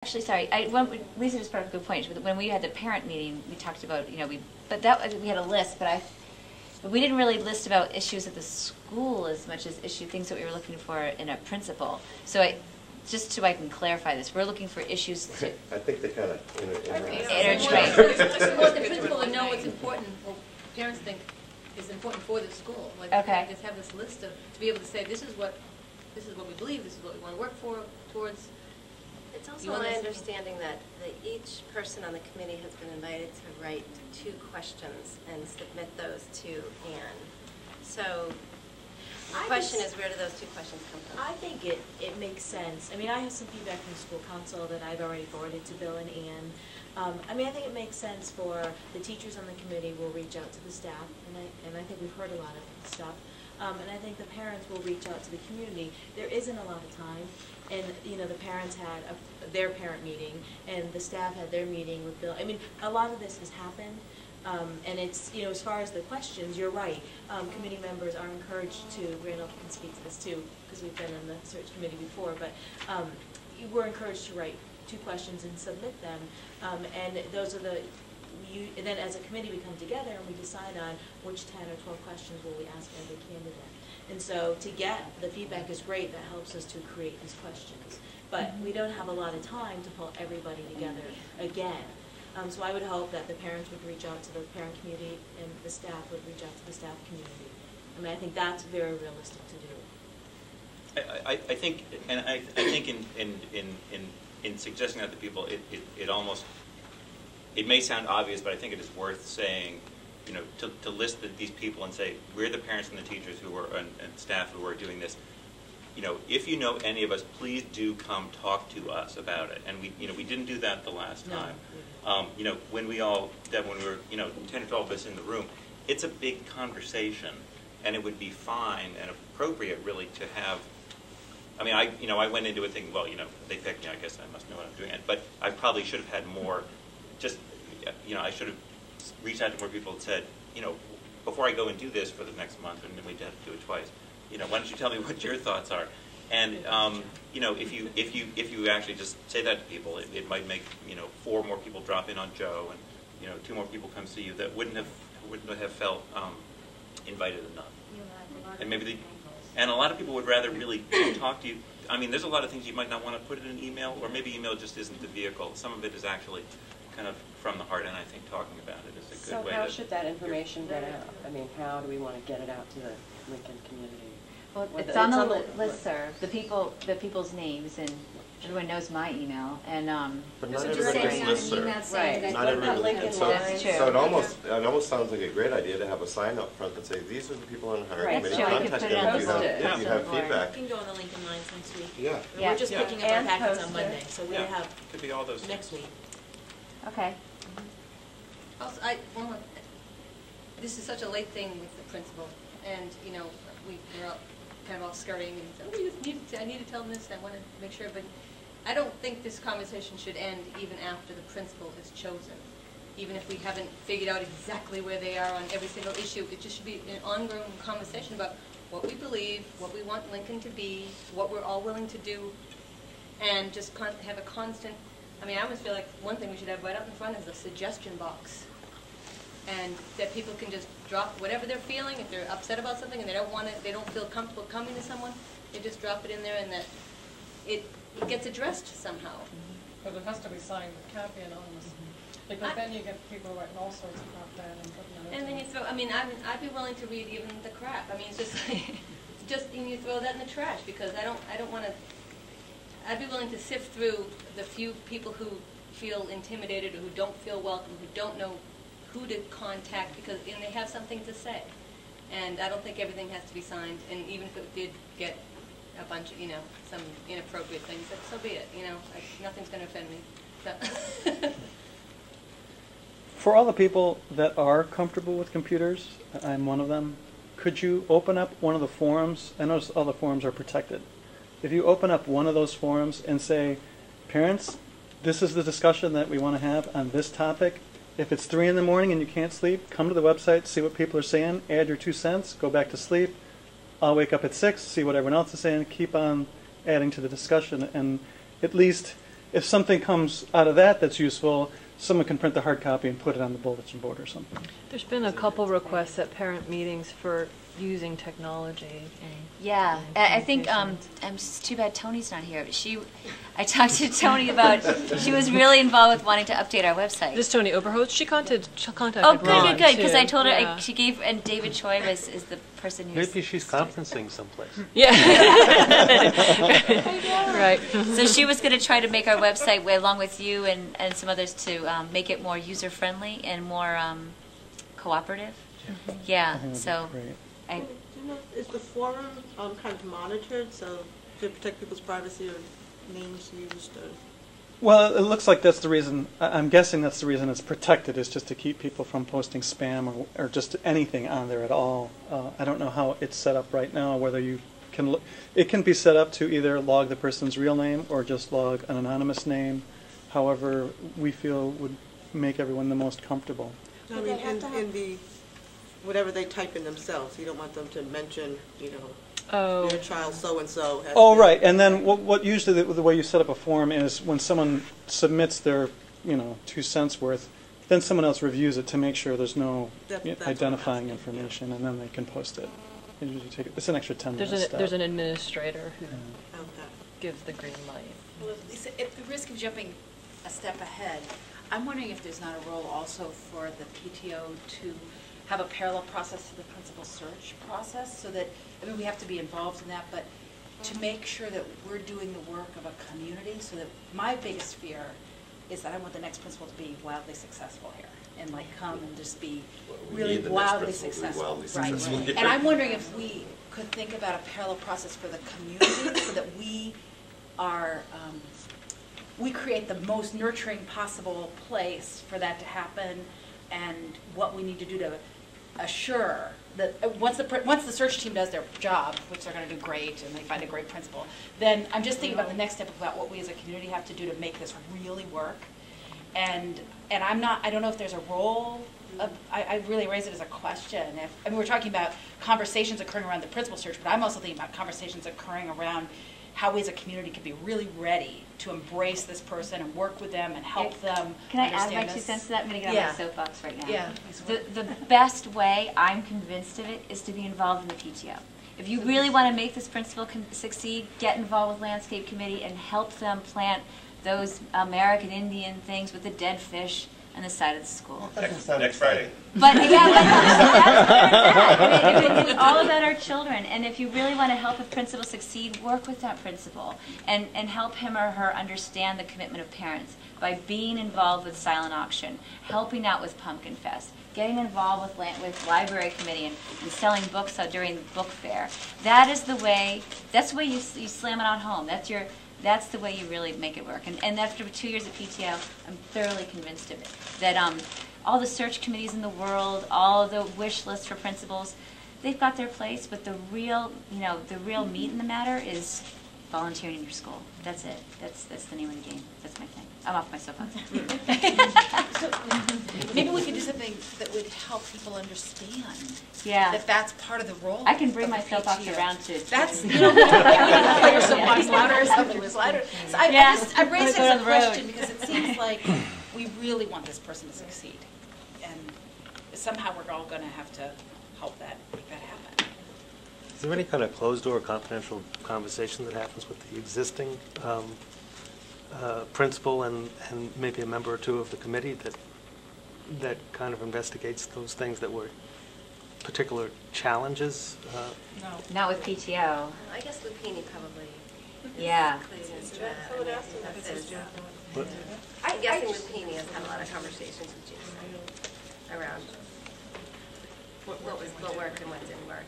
Actually, sorry, Lisa just brought up a good point. When we had the parent meeting, we talked about, we had a list, but we didn't really list about issues at the school as much as things that we were looking for in a principal. So just so I can clarify this, we're looking for issues. I think they kind of intertwine. Support the principal and know what's important, what parents think is important for the school. Like, okay. Just have this list to be able to say, this is what we believe, this is what we want to work towards. It's also my understanding that each person on the committee has been invited to write 2 questions and submit those to Anne. So the question is, where do those 2 questions come from? I think it makes sense. I mean, I have some feedback from school council that I've already forwarded to Bill and Anne. I mean, I think it makes sense for the teachers on the committee will reach out to the staff, and I think we've heard a lot of stuff. And I think the parents will reach out to the community. There isn't a lot of time, and the parents had their parent meeting, and the staff had their meeting with Bill. I mean, a lot of this has happened, and it's as far as the questions, you're right. Committee members are encouraged to. Randall can speak to this too, because we've been in the search committee before. But we're encouraged to write 2 questions and submit them, and those are and then as a committee we come together and we decide on which 10 or 12 questions will we ask every candidate. And so to get the feedback is great. That helps us to create these questions. But we don't have a lot of time to pull everybody together again. So I would hope that the parents would reach out to the parent community and the staff would reach out to the staff community. I mean, I think that's very realistic to do. I think, and I think in suggesting that to people, it may sound obvious, but I think it is worth saying, to list these people and say, we're the parents and the teachers and staff who are doing this. If you know any of us, please do come talk to us about it. And we didn't do that the last time. When we were 10 or 12 of us in the room, it's a big conversation, and it would be fine and appropriate, really, to have. I mean, I went into it thinking, well, they picked me, I guess I must know what I'm doing. But I probably should have had more. I should have reached out to more people and said, before I go and do this for the next month, and then we'd have to do it twice, why don't you tell me what your thoughts are? And if you actually just say that to people, it might make 4 more people drop in on Joe, and 2 more people come see you that wouldn't have felt invited enough. And and a lot of people would rather really talk to you. I mean, there's a lot of things you might not want to put in an email, or maybe email just isn't the vehicle. Some of it is actually kind of from the heart, and I think talking about it is a good way to... So how should that information get out? I mean, how do we want to get it out to the Lincoln community? Well, it's on the listserv, the people's names, and everyone knows my email. And but not everybody's listserv. Right. Not everybody. That's true. So it almost sounds like a great idea to have a sign up front that say, these are the people on the hiring committee. Contact them if you have feedback. You can go on the Lincoln lines next week. Yeah. We're just picking up our packets on Monday, so we have could be all those next week. Okay. Also, this is such a late thing with the principal, and we're all kind of all scurrying and I need to tell them this. I want to make sure, but I don't think this conversation should end even after the principal is chosen. Even if we haven't figured out exactly where they are on every single issue, it just should be an ongoing conversation about what we believe, what we want Lincoln to be, what we're all willing to do, and just have a constant. I mean, I almost feel like one thing we should have right up in front is a suggestion box, and that people can just drop whatever they're feeling. If they're upset about something and they don't feel comfortable coming to someone, they just drop it in there, and that it gets addressed somehow. But it has to be signed. It can't be anonymous. Because then you get people writing all sorts of crap down and putting it. And then you throw. I mean, I'd be willing to read even the crap. I mean, it's just you throw that in the trash, because I don't want to. I'd be willing to sift through the few people who feel intimidated or who don't feel welcome, who don't know who to contact, because they have something to say. And I don't think everything has to be signed. And even if it did get a bunch of, some inappropriate things, so be it. Nothing's going to offend me. So. For all the people that are comfortable with computers, I'm one of them, could you open up one of the forums? I notice all the forums are protected. If you open up one of those forums and say, parents, this is the discussion that we want to have on this topic. If it's 3 in the morning and you can't sleep, come to the website, see what people are saying, add your 2 cents, go back to sleep. I'll wake up at 6, see what everyone else is saying, keep on adding to the discussion, and at least if something comes out of that that's useful, someone can print the hard copy and put it on the bulletin board or something. There's been a couple requests at parent meetings for using technology. Yeah, I think, it's too bad Tony's not here, but I talked to Tony about, she was really involved with wanting to update our website. This Tony Oberholtz, she contacted Oh, good, Ron, because I too. told her, Yeah. she gave, and David Choi is the person who's. Maybe she's conferencing someplace. Yeah. Right. So she was going to try to make our website, along with you and some others, to make it more user-friendly and more cooperative. Yeah, I think that'd be so. great. Do you know, is the forum kind of monitored, so to protect people's privacy or names used? Or? Well, it looks like that's the reason, I'm guessing that's the reason it's protected, is just to keep people from posting spam or just anything on there at all. I don't know how it's set up right now, whether you can look, it can be set up to either log the person's real name or just log an anonymous name, however we feel would make everyone the most comfortable. I mean, in the, whatever they type in themselves, you don't want them to mention, you know, your child so-and-so. Oh, right. And then what usually the way you set up a form is when someone submits their, 2 cents worth, then someone else reviews it to make sure there's no identifying information, and then they can post it. It's an extra 10 minutes. There's an administrator who Okay. gives the green light. Well, Lisa, at the risk of jumping a step ahead, I'm wondering if there's not a role also for the PTO to have a parallel process to the principal search process, so that, we have to be involved in that, but to make sure that we're doing the work of a community, so that my biggest fear is that I want the next principal to be wildly successful here, and come and just be really wildly successful. Right. And I'm wondering if we could think about a parallel process for the community, so that we are, we create the most nurturing possible place for that to happen, and what we need to do to assure that once the search team does their job, which they're going to do great, and they find a great principal, then I'm just thinking about the next step about what we as a community have to do to make this really work. And I don't know if there's a role. I really raise it as a question. We're talking about conversations occurring around the principal search, but I'm also thinking about conversations occurring around how we as a community can be really ready to embrace this person and work with them and help them. Can I add my 2 cents to that? I'm going to get on my soapbox right now. Yeah. The best way, I'm convinced of it, is to be involved in the PTO. If you really want to make this principal succeed, get involved with Landscape Committee and help them plant those American Indian things with the dead fish on the side of the school. Next Friday. But yeah, it's all about our children. And if you really want to help a principal succeed, work with that principal and help him or her understand the commitment of parents by being involved with Silent Auction, helping out with Pumpkin Fest, getting involved with Library Committee and selling books during the book fair. That's the way you slam it on home. That's the way you really make it work. And after 2 years of PTO, I'm thoroughly convinced of it. That all the search committees in the world, all the wish lists for principals, they've got their place, but the real meat in the matter is volunteering in your school. That's it. That's the name of the game. That's my thing. I'm off my soapbox. So maybe we could do something that would help people understand. Yeah. That that's part of the role. I can bring my soapbox around to. That's play your soapbox louder or something was louder. So I raised it as a question because it seems like we really want this person to succeed, and somehow we're all going to have to help make that happen. Is there any kind of closed-door confidential conversation that happens with the existing principal and maybe a member or two of the committee that kind of investigates those things that were particular challenges? No. Not with PTO. I guess Lupini probably. Yeah. I'm guessing Lupini has had a lot of conversations with you around what worked and what didn't work.